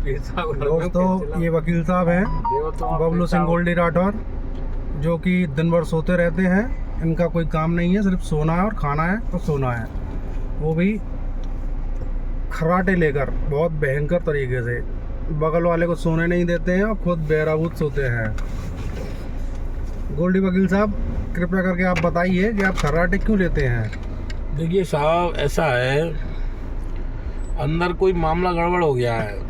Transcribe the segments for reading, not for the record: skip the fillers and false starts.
दोस्तों ये वकील साहब हैं बबलू सिंह गोल्डी राठौर, जो कि दिन भर सोते रहते हैं। इनका कोई काम नहीं है, सिर्फ सोना है और खाना है और सोना है, वो भी खर्राटे लेकर बहुत भयंकर तरीके से। बगल वाले को सोने नहीं देते हैं और खुद बेराबूत सोते हैं। गोल्डी वकील साहब, कृपया करके आप बताइए कि आप खर्राटे क्यों लेते हैं? देखिए साहब, ऐसा है, अंदर कोई मामला गड़बड़ हो गया है।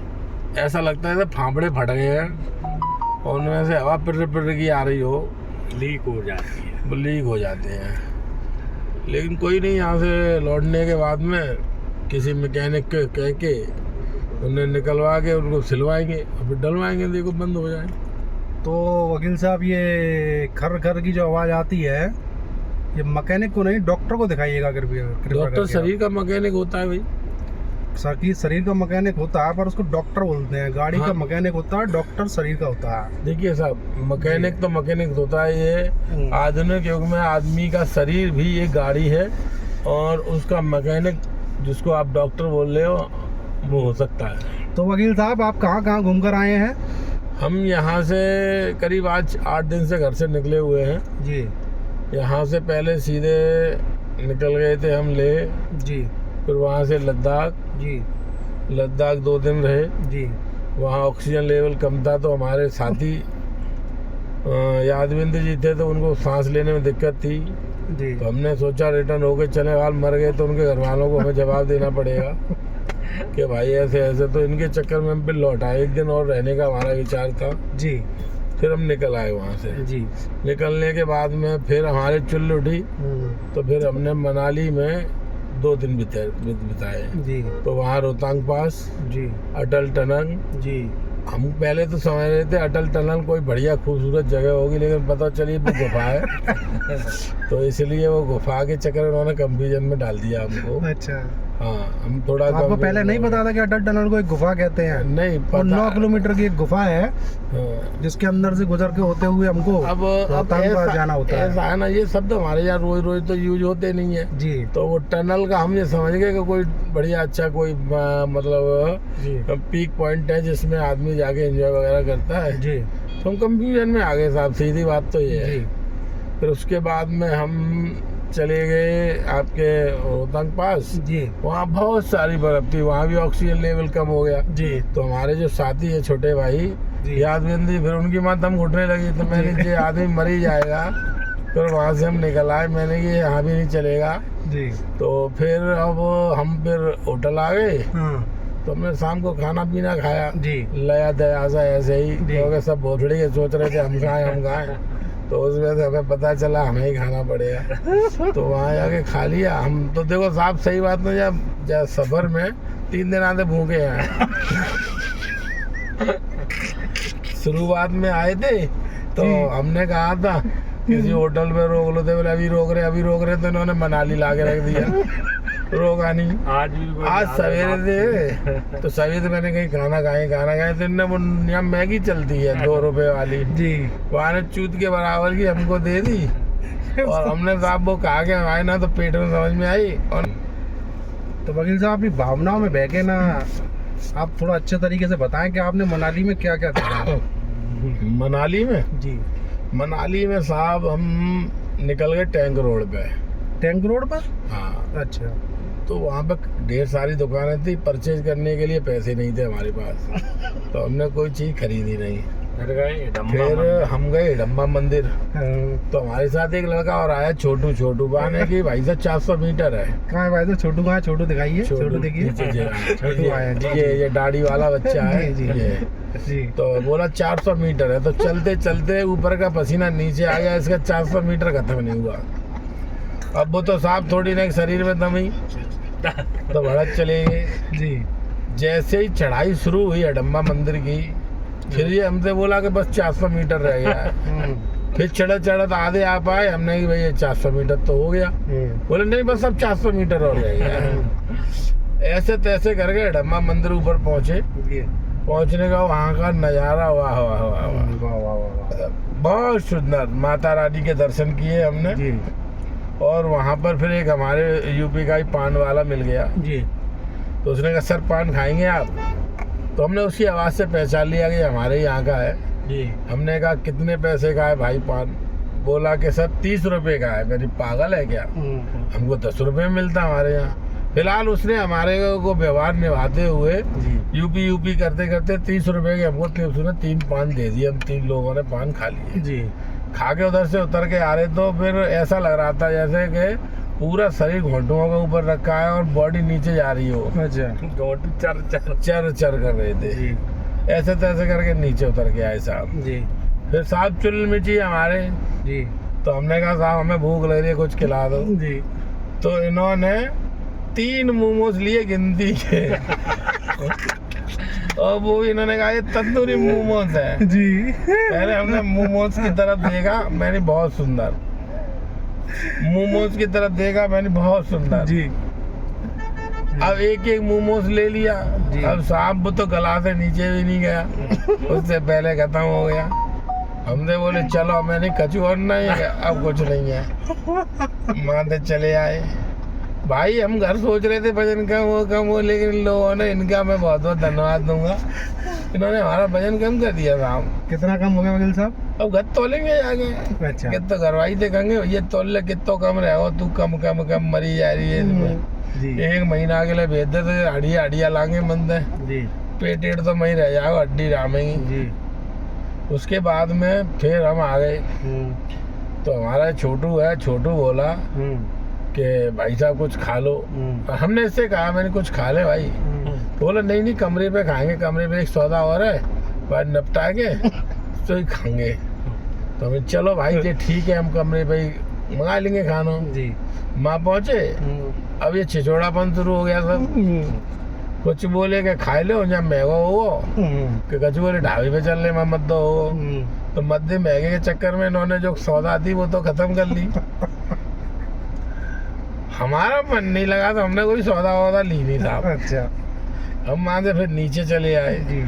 ऐसा लगता है फाफड़े फट गए हैं और उनमें से हवा पिर की आ रही हो, लीक हो जाते हैं। लेकिन कोई नहीं, यहाँ से लौटने के बाद में किसी मैकेनिक के कह के उन्हें निकलवा के उनको सिलवाएंगे और फिर डलवाएंगे, देखो बंद हो जाए। तो वकील साहब, ये खर खर की जो आवाज़ आती है, ये मैकेनिक को नहीं, डॉक्टर को दिखाइएगा कृपया। डॉक्टर शरीर का मैकेनिक होता है भाई। शरीर का मैकेनिक होता है, पर उसको डॉक्टर बोलते हैं। गाड़ी का मैकेनिक होता है, डॉक्टर शरीर का होता है। देखिए साहब, मैकेनिक तो मैकेनिक होता है। ये आधुनिक युग में आदमी का शरीर भी एक गाड़ी है और उसका मैकेनिक, जिसको आप डॉक्टर बोल रहे हो, वो हो सकता है। तो वकील साहब, आप कहाँ कहाँ घूम कर आए हैं? हम यहाँ से करीब आज 8 दिन से घर से निकले हुए हैं जी। यहाँ से पहले सीधे निकल गए थे हम ले जी। फिर वहाँ से लद्दाख जी। लद्दाख 2 दिन रहे जी। वहाँ ऑक्सीजन लेवल कम था, तो हमारे साथी यादविंद जी थे, तो उनको सांस लेने में दिक्कत थी जी। तो हमने सोचा रिटर्न हो गए, चले हाल मर गए तो उनके घर वालों को हमें जवाब देना पड़ेगा कि भाई ऐसे ऐसे। तो इनके चक्कर में हम फिर लौट आए। 1 दिन और रहने का हमारा विचार था जी। फिर हम निकल आए वहाँ से जी। निकलने के बाद में फिर हमारे चुल्ल उठी, तो फिर हमने मनाली में 2 दिन बिताए जी। तो वहाँ रोहतांग पास जी, अटल टनल जी। हम पहले तो समझ रहे थे अटल टनल कोई बढ़िया खूबसूरत जगह होगी, लेकिन पता चली वो गुफा है तो इसलिए वो गुफा के चक्कर में उन्होंने कंफ्यूजन में डाल दिया हमको। अच्छा। हाँ, हम थोड़ा तो आपको पहले नहीं पता था कि अटल टनल को एक गुफा कहते हैं? नहीं पता। 9 किलोमीटर की एक गुफा है जिसके अंदर से गुजर के होते हुए हमको अब जाना होता है। ऐसा है ना, ये शब्द हमारे यहाँ रोज रोज तो यूज होते नहीं है जी। तो वो टनल का हम ये समझ गए कि कोई बढ़िया अच्छा कोई मतलब पीक पॉइंट है जिसमें आदमी जाके एंजॉय वगैरह करता है जी। तो हम कंफ्यूजन में आ गए साहब, सीधी बात तो ये है। फिर उसके बाद में हम चले गए आपके रोहतांग पास जी। वहाँ बहुत सारी बर्फ थी, वहाँ भी ऑक्सीजन लेवल कम हो गया जी। तो हमारे जो साथी है छोटे भाई यादविंदी, फिर उनकी माँ दम घुटने लगी, तो मैंने ये आदमी मर ही जाएगा। फिर वहाँ से हम निकल आए, मैंने कि यहाँ भी नहीं चलेगा जी। तो फिर अब हम फिर होटल आ गए, तो हमने शाम को खाना पीना खाया जी। लया दया सा ऐसे ही, क्योंकि सब भोसड़ी के सोच रहे थे हम खाएं तो उसमें से हमें पता चला हमें ही खाना पड़ेगा तो वहाँ जाके खा लिया। हम तो देखो साहब, सही बात नहीं, जब सफर में 3 दिन आते भूखे हैं शुरुआत में आए थे तो हमने कहा था किसी होटल में रोक लो, थे बोले अभी रोक रहे, तो इन्होंने मनाली ला के रख दिया रोका नहीं। आज सवेरे थे तो सवेरे मैंने कहीं खाना खाए तो इनने वो यहाँ मैगी चलती है 2 रुपए वाली जी, वहाँ ने चूत के बराबर की हमको दे दी और हमने साहब वो खा के आए ना, तो पेट में समझ में आई। और तो वकील साहब, अपनी भावनाओं में बह के ना आप थोड़ा अच्छे तरीके से बताएं कि आपने मनाली में क्या क्या देखा? मनाली में जी, मनाली में साहब हम निकल गए टैंक रोड पर। हाँ। अच्छा। तो वहाँ पे ढेर सारी दुकानें थी, परचेज करने के लिए पैसे नहीं थे हमारे पास तो हमने कोई चीज़ खरीदी नहीं। फिर हम गए हिडम्बा मंदिर, तो हमारे साथ एक लड़का और आया, छोटू बहाने की भाई साहब 400 मीटर है। कहाँ है भाई साहब? छोटू कहाँ? छोटू दिखाइए, छोटू देखिए। छोटू आया जी, ये दाढ़ी वाला बच्चा है जी। तो बोला 400 मीटर है, तो चलते चलते ऊपर का पसीना नीचे आ गया, इसका 400 मीटर खत्म नहीं हुआ। अब वो तो साहब थोड़ी ना शरीर में दम ही, तो भड़क चले गए जी। जैसे ही चढ़ाई शुरू हुई हिडम्बा मंदिर की, फिर ये हमसे बोला कि बस 400 मीटर रह गया है। फिर चढ़त आधे आ पाए, हमने कि भाई ये 400 मीटर तो हो गया। बोले नहीं, बस अब 400 मीटर और रह गया। ऐसे तैसे करके हिडम्बा मंदिर ऊपर पहुंचने का वहाँ का नज़ारा वाह वाह वाह वाह, बहुत सुंदर। माता रानी के दर्शन किए हमने और वहाँ पर फिर एक हमारे यूपी का ही पान वाला मिल गया जी। तो उसने कहा सर पान खाएंगे आप? तो हमने उसकी आवाज़ से पहचान लिया कि हमारे यहाँ का है जी। हमने कहा कितने पैसे का है भाई पान? बोला कि सर 30 रुपए का है। मेरी पागल है क्या, हमको 10 रुपए मिलता हमारे यहाँ। फिलहाल उसने हमारे को व्यवहार निभाते हुए यूपी करते करते 30 रुपए के हमको उसने 3 पान दे दिए। हम 3 लोगों ने पान खा लिए जी। खा के उधर से उतर के आ रहे तो फिर ऐसा लग रहा था जैसे कि पूरा शरीर घोंटुओं के ऊपर रखा है और बॉडी नीचे जा रही हो। अच्छा। घोंटू चर चर कर रहे थे जी। ऐसे तैसे करके नीचे उतर के आए साहब जी। फिर साहब चुल मिची हमारे जी। तो हमने कहा साहब हमें भूख लग रही है कुछ खिला दो जी। तो इन्होंने 3 मोमोज लिए गिनती के और वो इन्होंने कहा ये तंदूरी मोमोज है जी। पहले हमने मोमोज की तरफ देखा, मैंने बहुत सुंदर मोमोज की तरफ देखा, मैंने बहुत सुंदर जी। अब एक एक मोमोज ले लिया। अब साहब वो तो गला से नीचे भी नहीं गया, उससे पहले खत्म हो गया। हमने बोले चलो, मैंने कछु और नहीं है, अब कुछ नहीं है। मानते चले आए भाई। हम घर सोच रहे थे वजन कम हो, लेकिन इन लोगों ने, इनका मैं बहुत बहुत धन्यवाद दूंगा, इन्होंने हमारा वजन कम कर दिया साहब। कितना कम हो गया वकील साहब? अब घर तोलेंगे आगे। अच्छा। कितना घरवाई देखेंगे ये तोल ले, कितना कम रहो तू, कम मरी जा रही है इसमें। 1 महीना के लिए भेज दे तो हड्डियाँ लागे मंद जी। पेट तो वहीं रह जाओ, हड्डी रामेंगी जी। उसके बाद में फिर हम आ गए तो हमारा छोटू है, छोटू बोला कि भाई साहब कुछ खा लो। हमने इससे कहा मैंने कुछ खा ले भाई। बोला नहीं कमरे पे खाएंगे, कमरे पे एक सौदा और है, बाद निपटा के तो ही खाएंगे। तो हमें चलो भाई जी ठीक है, हम कमरे पे मंगा लेंगे खाना जी। माँ पहुँचे, अब ये छिछोड़ापन शुरू हो गया सब। कुछ बोले कि खाए लो जब महंगा हो, कि कुछ बोले ढाबे पे चलने में मत दो। तो मध्य महंगे के चक्कर में इन्होंने जो सौदा थी वो तो खत्म कर ली। हमारा मन नहीं लगा तो हमने कोई सौदा ली नहीं साहब। अच्छा। हम वहाँ से फिर नीचे चले आए जी।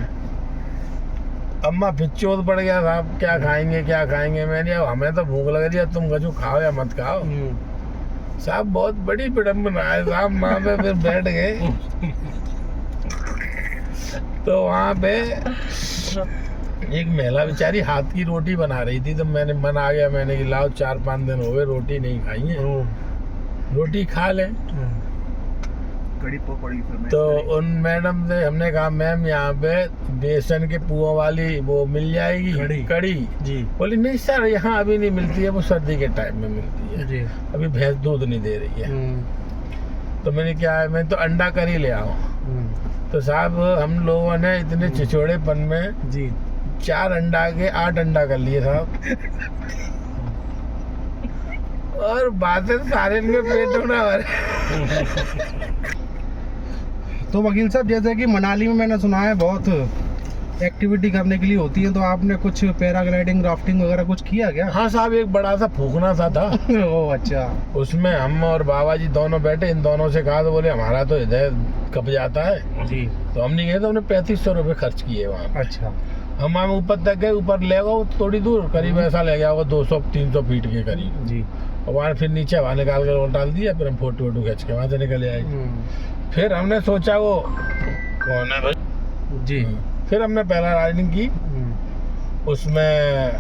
अम्मा फिर चोट पड़ गया साहब, क्या खाएंगे। मैंने अब हमें तो भूख लग रही है, तुम कुछ खाओ या मत खाओ। साहब बहुत बड़ी विडम्बना है साहब। वहाँ पे फिर बैठ गए तो वहाँ पे एक महिला बेचारी हाथ की रोटी बना रही थी। तो मैंने मन आ गया, मैंने कि लाओ 4-5 दिन हो गए रोटी नहीं खाई है, रोटी खा ले। कड़ी पकौड़ी। तो उन मैडम से हमने कहा मैम यहाँ पे बेसन के पुआ वाली वो मिल जाएगी कड़ी जी। बोली नहीं सर यहाँ अभी नहीं मिलती है, वो सर्दी के टाइम में मिलती है जी। अभी भैंस दूध नहीं दे रही है। तो मैंने क्या है, मैं तो अंडा करी ले आओ। तो साहब हम लोगों ने इतने छिछोड़ेपन में जी 4 अंडा के 8 अंडा कर लिए साहब। और बातें सारे इनके पेट में भरे। तो वकील साहब जैसे कि मनाली में मैंने सुना है बहुत एक्टिविटी करने के लिए होती है, तो आपने कुछ पैराग्लाइडिंग, राफ्टिंग वगैरह कुछ किया क्या? हाँ साहब, एक बड़ा सा फूकना सा था। ओह अच्छा। उसमें हम और बाबा जी दोनों बैठे, इन दोनों से कहा तो बोले हमारा तो इधर कब जाता है जी। तो हम नहीं गए, तो हमने 3500 रुपये खर्च किए वहाँ। अच्छा। हम ऊपर तक गए, ऊपर ले गए थोड़ी दूर, करीब ऐसा ले गया वो 200-300 फीट के करीब जी। और वहाँ फिर नीचे वहाँ निकाल कर डाल दिया, फिर हम फोटो खींच के वहाँ से निकले आए। फिर हमने सोचा वो कौन है भाई जी। फिर हमने पहला राइडिंग की, उसमें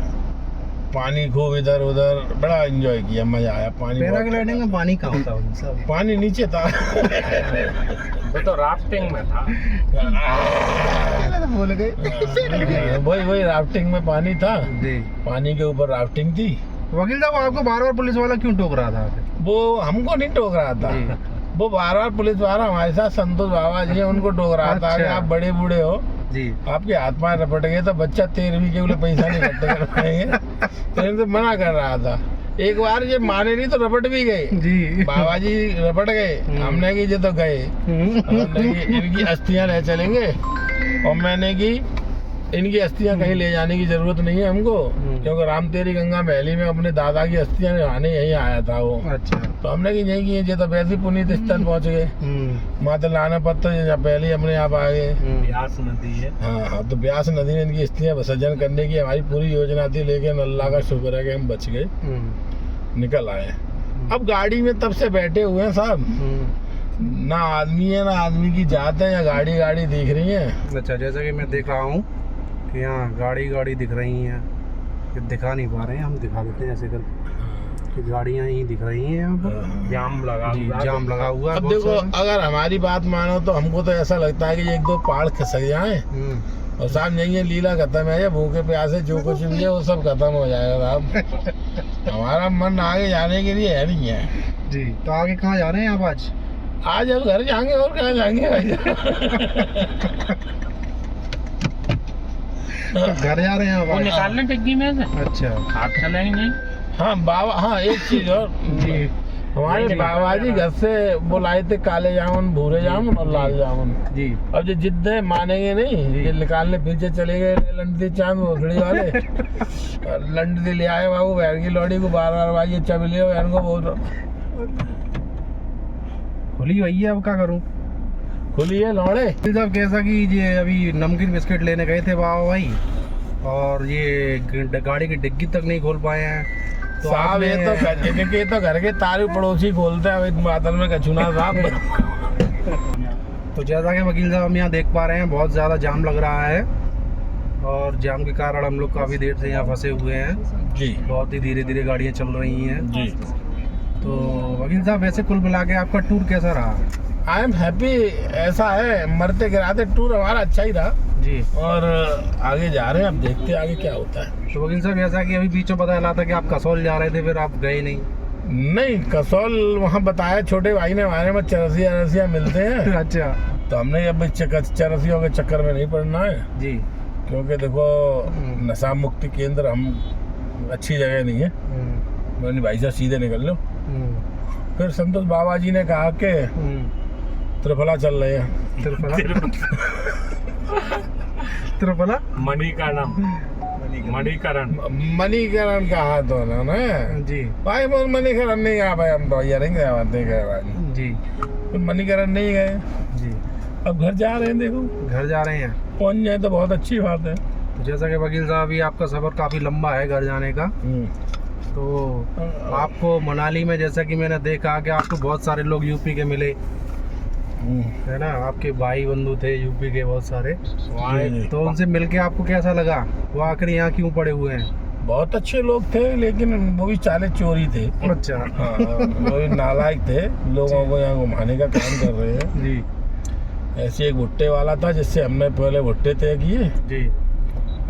पानी खूब इधर उधर बड़ा एंजॉय किया, मजा आया। पानी पैराग्लाइडिंग में पानी कहाँ था? पानी नीचे था। वो तो राफ्टिंग में था। बोल गए वही राफ्टिंग में पानी था जी। पानी के ऊपर राफ्टिंग थी। वकील साहब आपको बार-बार पुलिस वाला क्यों टोक रहा था? वो हमको नहीं टोक रहा था, वो बार-बार पुलिस वाला हमारे साथ संतोष बाबा जी उनको टोक रहा था कि आप बड़े बूढ़े हो जी, आपके हाथ पांव रपट गए तो बच्चा 13वीं के लिए पैसा नहीं इकट्ठे कर पाएंगे। तो इनसे मना कर रहा था। एक बार ये माने नहीं तो रपट भी गए जी। बाबा जी रपट गए, हमने की तो गए, इनकी अस्थियां ले चलेंगे। और मैंने की इनकी अस्थियां कहीं ले जाने की जरूरत नहीं है हमको, क्योंकि राम तेरी गंगा महली में अपने दादा की अस्थियां नहाने यहीं आया था वो। अच्छा। तो हमने की नहीं की, तो वैसे पुनीत स्थल पहुंच गए। माता लाना पत्थर पहले हमने यहाँ आ गए। ब्यास नदी है। हाँ, तो ब्यास नदी में इनकी अस्थियां विसर्जन करने की हमारी पूरी योजना थी, लेकिन अल्लाह का शुक्र है कि हम बच गए, निकल आए। अब गाड़ी में तब से बैठे हुए हैं साहब, ना आदमी है ना आदमी की जात है, या गाड़ी गाड़ी दिख रही है। अच्छा, जैसा कि मैं देख रहा हूँ कि यहाँ गाड़ी दिख रही हैं, ये दिखा नहीं पा रहे हैं, हम दिखा देते हैं ऐसे करके कि गाड़ियाँ ही दिख रही हैं यहाँ पर। जाम लगा जी, हुआ है। जाम लगा हुआ है अब बहुत देखो, सारा। अगर हमारी बात मानो तो हमको तो ऐसा लगता है कि एक दो पहाड़ खिसक जाए और साहब नहीं है, लीला खत्म है, ये भूखे प्यासे जो कुछ भी है वो सब खत्म हो जाएगा साहब। हमारा मन आगे जाने के लिए है नहीं है जी। तो आगे कहाँ जा रहे हैं आप आज? आज अब घर जाएंगे और कहाँ जाएंगे भाई। घर जा रहे हैं वो आप? निकालने डिग्गी में से अच्छा। आप चलेंगे। हाँ बाबा, हाँ एक चीज और जी। हमारे बाबा जी घर से बुलाए थे काले जामुन, भूरे जामुन और लाल जामुन। जी। अब जो जिद है मानेंगे नहीं, ये निकालने पीछे चले गए लंडी चांद भोसड़ी वाले। लंडी ले आए बाबू, बहन की लौड़ी को बार बार भाई ये चबले बहन को बोल खुली हुई है, अब क्या करूँ? खुली है लौड़े। साहब कैसा कि ये अभी नमकीन बिस्किट लेने गए थे बाबा भाई, और ये गाड़ी की डिग्गी तक नहीं खोल पाए हैं। तो साहब ये तो घर के तारू पड़ोसी खोलते हैं बादल में कछुना साहब। तो जैसा कि वकील साहब हम यहाँ देख पा रहे हैं, बहुत ज़्यादा जाम लग रहा है और जाम के कारण हम लोग काफ़ी देर से यहाँ फंसे हुए हैं जी। बहुत ही धीरे धीरे गाड़ियाँ चल रही हैं जी। तो वकील साहब वैसे कुल मिला के आपका टूर कैसा रहा? I am happy. ऐसा है, मरते गिराते टूर हमारा अच्छा ही रहा जी। और आगे जा रहे हैं, अब देखते हैं आगे क्या होता है। तो वकील साहब जैसा कि अभी बीच में पता चला था कि आप कसौल जा रहे थे, फिर आप गए नहीं? नहीं, कसौल वहाँ बताया छोटे भाई ने हमारे में चरसिया मिलते हैं। अच्छा। तो हमने अब चरसियों के चक्कर में नहीं पड़ना है जी। क्योंकि देखो नशा मुक्ति केंद्र हम अच्छी जगह नहीं है। मैंने भाई साहब सीधे निकल लो। फिर संतोष बाबा जी ने कहा कि त्रिफला चल रहे हैं। त्रिफला मणिकरण कहा तो ना जी भाई, बोल मणिकरण नहीं गया भाई, हम भैया नहीं गया भाई जी। फिर मणिकरण नहीं गए जी। अब घर जा रहे हैं। देखो घर जा रहे हैं, पहुंच जाए तो बहुत अच्छी बात है। तो जैसा कि वकील साहब ये आपका सफ़र काफ़ी लंबा है घर जाने का, तो आपको मनाली में जैसा कि मैंने देखा कि आपको बहुत सारे लोग यूपी के मिले है ना, आपके भाई बंधु थे यूपी के बहुत सारे, तो उनसे मिलके आपको कैसा लगा? वो आखिर यहाँ क्यों पड़े हुए हैं? बहुत अच्छे लोग थे, लेकिन वो भी चाले चोरी थे। अच्छा। हाँ, वो भी नालायक थे, लोगों को यहाँ घुमाने का काम कर रहे हैं जी। ऐसे एक भुट्टे वाला था जिससे हमने पहले भुट्टे तय किए जी।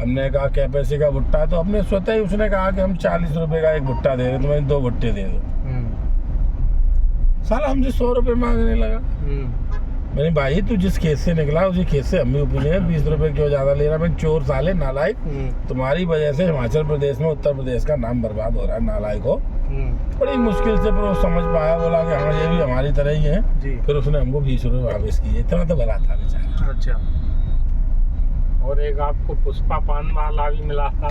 हमने कहा क्या पैसे का भुट्टा, तो हमने स्वतः ही उसने कहा कि हम 40 रुपए का एक भुट्टा दे रहे, तुम्हें 2 भुट्टे दे दो। साला हमसे 100 रुपए मांगने लगा। मैंने भाई तू जिस खेत से निकला उसी खेत से हम भी पूछे, 20 रुपए क्यों ज्यादा ले रहा? मैं चोर साले नालायक, तुम्हारी वजह से हिमाचल प्रदेश में उत्तर प्रदेश का नाम बर्बाद हो रहा है, नालायक हो। बड़ी मुश्किल से फिर वो समझ पाया, बोला कि हाँ ये भी हमारी तरह ही है जी। फिर उसने हमको 20 रुपए वापस किए, इतना तो भला था बेचारा। अच्छा। और एक आपको पुष्पा पान वाला भी मिला था,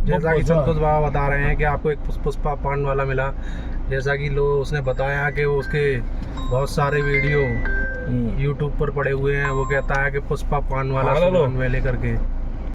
जैसा कि संतोष बाबा बता रहे हैं कि आपको एक पुष्पा पान वाला मिला, जैसा कि लोग उसने बताया कि वो उसके बहुत सारे वीडियो यूट्यूब पर पड़े हुए हैं, वो कहता है कि पुष्पा पान वाला ले करके